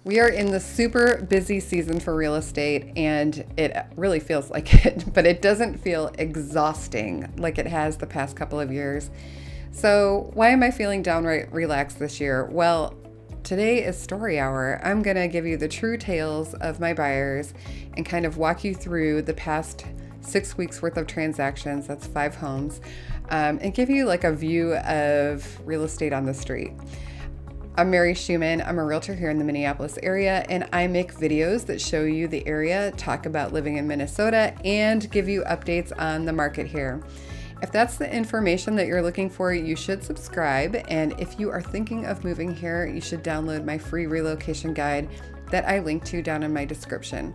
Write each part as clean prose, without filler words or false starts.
We are in the super busy season for real estate, and it really feels like it, but it doesn't feel exhausting like it has the past couple of years. So, why am I feeling downright relaxed this year? Well, today is story hour. I'm going to give you the true tales of my buyers and kind of walk you through the past 6 weeks worth of transactions. That's 5 homes, and give you like a view of real estate on the street. I'm Schumann. I'm a realtor here in the Minneapolis area, and I make videos that show you the area, talk about living in Minnesota, and give you updates on the market here. If that's the information that you're looking for, you should subscribe. And if you are thinking of moving here, you should download my free relocation guide that I link to down in my description.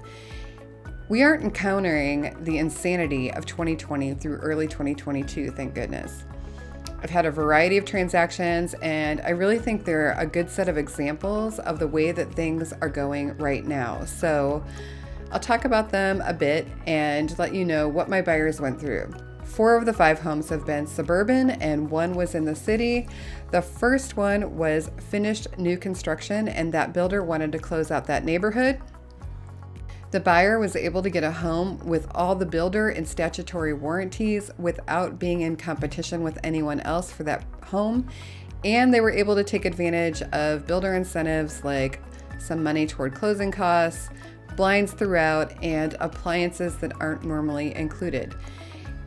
We aren't encountering the insanity of 2020 through early 2022, thank goodness. I've had a variety of transactions, and I really think they're a good set of examples of the way that things are going right now. So I'll talk about them a bit and let you know what my buyers went through. 4 of the 5 homes have been suburban, and 1 was in the city. The first one was finished new construction, and that builder wanted to close out that neighborhood. The buyer was able to get a home with all the builder and statutory warranties without being in competition with anyone else for that home. And they were able to take advantage of builder incentives like some money toward closing costs, blinds throughout, and appliances that aren't normally included.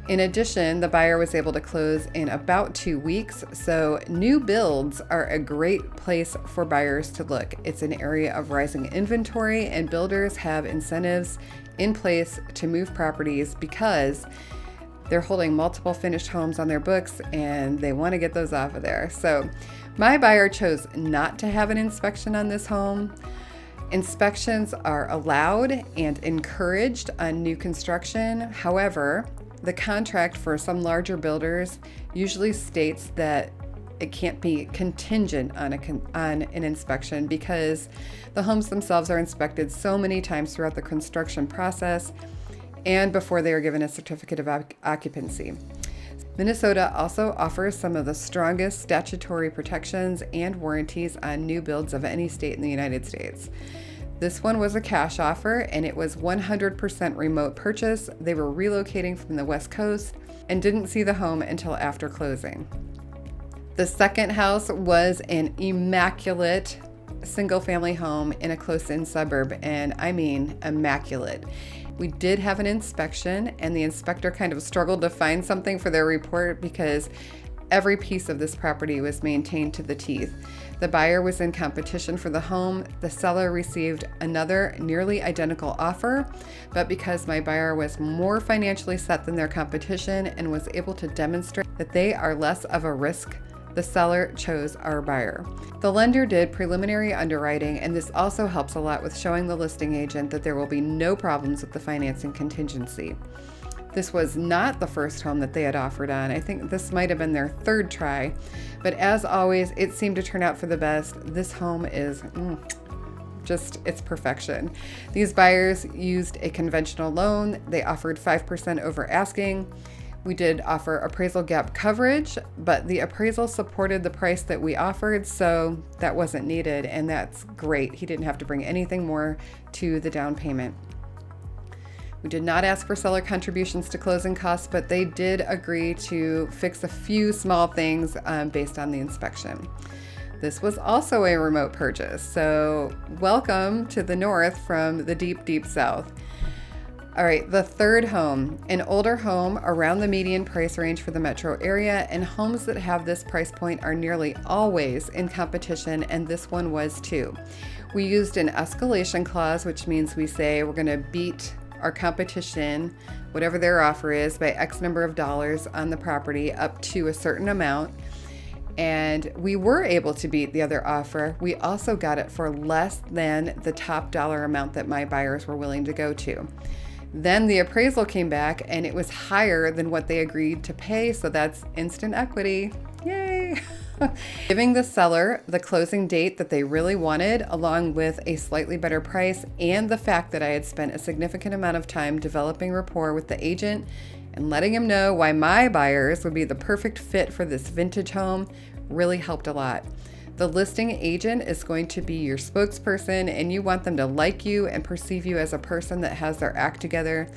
In addition, the buyer was able to close in about 2 weeks, so new builds are a great place for buyers to look. It's an area of rising inventory, and builders have incentives in place to move properties because they're holding multiple finished homes on their books and they want to get those off of there. So my buyer chose not to have an inspection on this home. Inspections are allowed and encouraged on new construction. However, the contract for some larger builders usually states that it can't be contingent on an inspection because the homes themselves are inspected so many times throughout the construction process and before they are given a certificate of occupancy. Minnesota also offers some of the strongest statutory protections and warranties on new builds of any state in the United States. This one was a cash offer, and it was 100% remote purchase. They were relocating from the West Coast and didn't see the home until after closing. The second house was an immaculate single-family home in a close-in suburb, and I mean immaculate. We did have an inspection, and the inspector kind of struggled to find something for their report because every piece of this property was maintained to the teeth. The buyer was in competition for the home. The seller received another nearly identical offer, but because my buyer was more financially set than their competition and was able to demonstrate that they are less of a risk, the seller chose our buyer. The lender did preliminary underwriting, and this also helps a lot with showing the listing agent that there will be no problems with the financing contingency. This was not the first home that they had offered on. I think this might have been their 3rd try, but as always, it seemed to turn out for the best. This home is it's perfection. These buyers used a conventional loan. They offered 5% over asking. We did offer appraisal gap coverage, but the appraisal supported the price that we offered, so that wasn't needed, and that's great. He didn't have to bring anything more to the down payment. We did not ask for seller contributions to closing costs, but they did agree to fix a few small things based on the inspection. This was also a remote purchase, so welcome to the north from the deep, deep south. All right, the third home, an older home around the median price range for the metro area, and homes that have this price point are nearly always in competition, and this one was too. We used an escalation clause, which means we say we're going to beat our competition, whatever their offer is, by X number of dollars on the property up to a certain amount. And we were able to beat the other offer. We also got it for less than the top dollar amount that my buyers were willing to go to. Then the appraisal came back and it was higher than what they agreed to pay, so that's instant equity. Yay! Giving the seller the closing date that they really wanted, along with a slightly better price, and the fact that I had spent a significant amount of time developing rapport with the agent and letting him know why my buyers would be the perfect fit for this vintage home really helped a lot. The listing agent is going to be your spokesperson, and you want them to like you and perceive you as a person that has their act together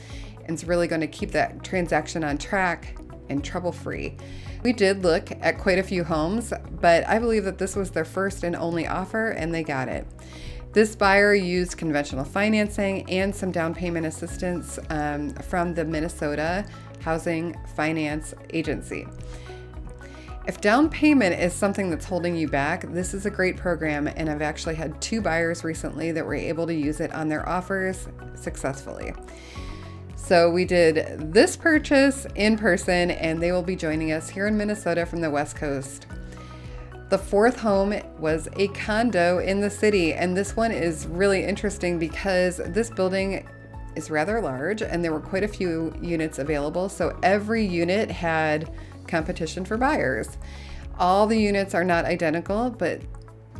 and is really going to keep that transaction on track and trouble-free. We did look at quite a few homes, but I believe that this was their first and only offer, and they got it. This buyer used conventional financing and some down payment assistance from the Minnesota Housing Finance Agency. If down payment is something that's holding you back, this is a great program, and I've actually had 2 buyers recently that were able to use it on their offers successfully. So we did this purchase in person, and they will be joining us here in Minnesota from the West Coast. The 4th home was a condo in the city, and this one is really interesting because this building is rather large and there were quite a few units available, so every unit had competition for buyers. All the units are not identical, but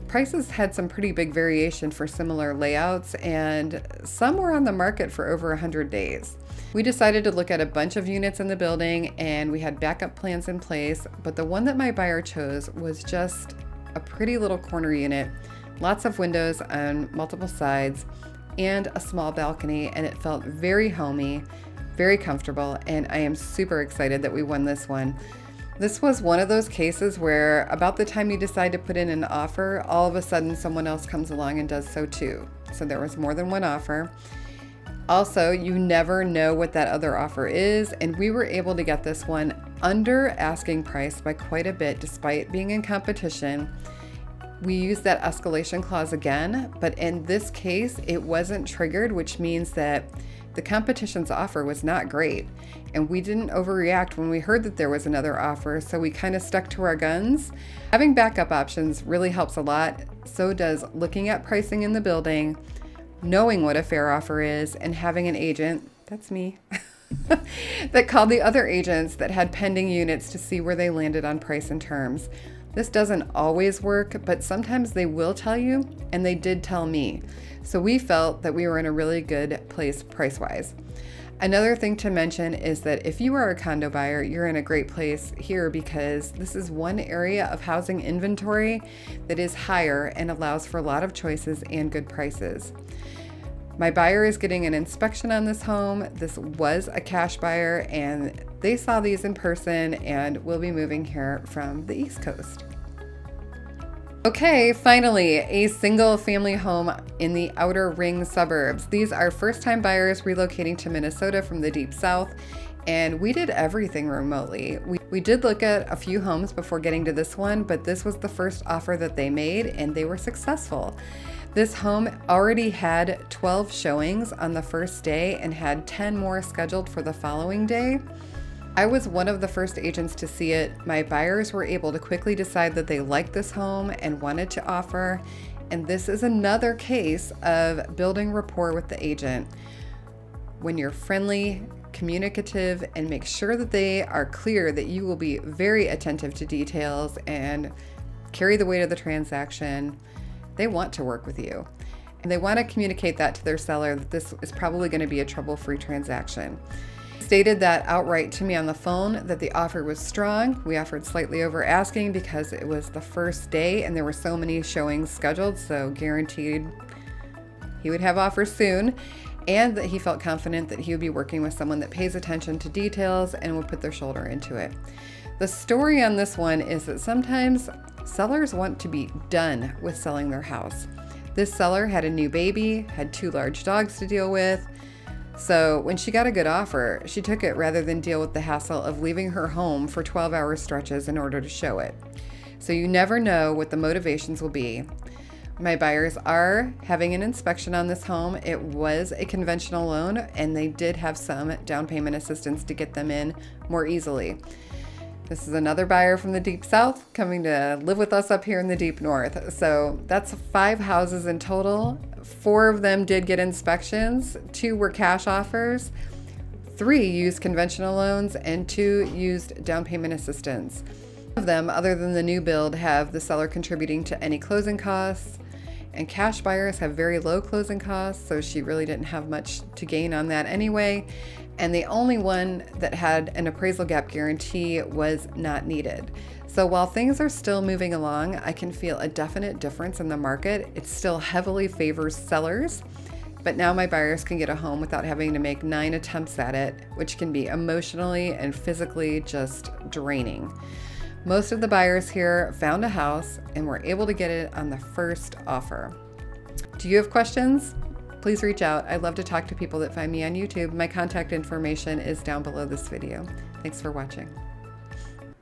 prices had some pretty big variation for similar layouts, and some were on the market for over 100 days. We decided to look at a bunch of units in the building, and we had backup plans in place, but the one that my buyer chose was just a pretty little corner unit, lots of windows on multiple sides, and a small balcony, and it felt very homey, very comfortable, and I am super excited that we won this one. This was one of those cases where about the time you decide to put in an offer, all of a sudden someone else comes along and does so too. So there was more than one offer. Also, you never know what that other offer is, and we were able to get this one under asking price by quite a bit despite being in competition. We used that escalation clause again, but in this case, it wasn't triggered, which means that the competition's offer was not great, and we didn't overreact when we heard that there was another offer, so we kind of stuck to our guns. Having backup options really helps a lot. So does looking at pricing in the building, knowing what a fair offer is, and having an agent, that's me, that called the other agents that had pending units to see where they landed on price and terms. This doesn't always work, but sometimes they will tell you, and they did tell me. So we felt that we were in a really good place price-wise. Another thing to mention is that if you are a condo buyer, you're in a great place here because this is one area of housing inventory that is higher and allows for a lot of choices and good prices. My buyer is getting an inspection on this home. This was a cash buyer, and they saw these in person and will be moving here from the East Coast. Okay, finally, a single family home in the outer ring suburbs. These are first-time buyers relocating to Minnesota from the deep south, and we did everything remotely. We did look at a few homes before getting to this one, but this was the first offer that they made, and they were successful. This home already had 12 showings on the first day and had 10 more scheduled for the following day. I was one of the first agents to see it. My buyers were able to quickly decide that they liked this home and wanted to offer, and this is another case of building rapport with the agent. When you're friendly, communicative, and make sure that they are clear that you will be very attentive to details and carry the weight of the transaction, they want to work with you. And they want to communicate that to their seller that this is probably going to be a trouble-free transaction. Stated that outright to me on the phone that the offer was strong. We offered slightly over asking because it was the first day and there were so many showings scheduled, so guaranteed he would have offers soon, and that he felt confident that he would be working with someone that pays attention to details and will put their shoulder into it. The story on this one is that sometimes sellers want to be done with selling their house. This seller had a new baby, had 2 large dogs to deal with, so when she got a good offer, she took it rather than deal with the hassle of leaving her home for 12-hour stretches in order to show it. So you never know what the motivations will be. My buyers are having an inspection on this home. It was a conventional loan, and they did have some down payment assistance to get them in more easily. This is another buyer from the deep south coming to live with us up here in the deep north. So that's 5 houses in total. 4 of them did get inspections, 2 were cash offers, 3 used conventional loans, and 2 used down payment assistance. None of them, other than the new build, have the seller contributing to any closing costs, And cash buyers have very low closing costs, so she really didn't have much to gain on that anyway. And the only one that had an appraisal gap guarantee was not needed. So while things are still moving along, I can feel a definite difference in the market. It still heavily favors sellers, but now my buyers can get a home without having to make 9 attempts at it, which can be emotionally and physically just draining. Most of the buyers here found a house and were able to get it on the first offer. Do you have questions? Please reach out. I love to talk to people that find me on YouTube. My contact information is down below this video. Thanks for watching.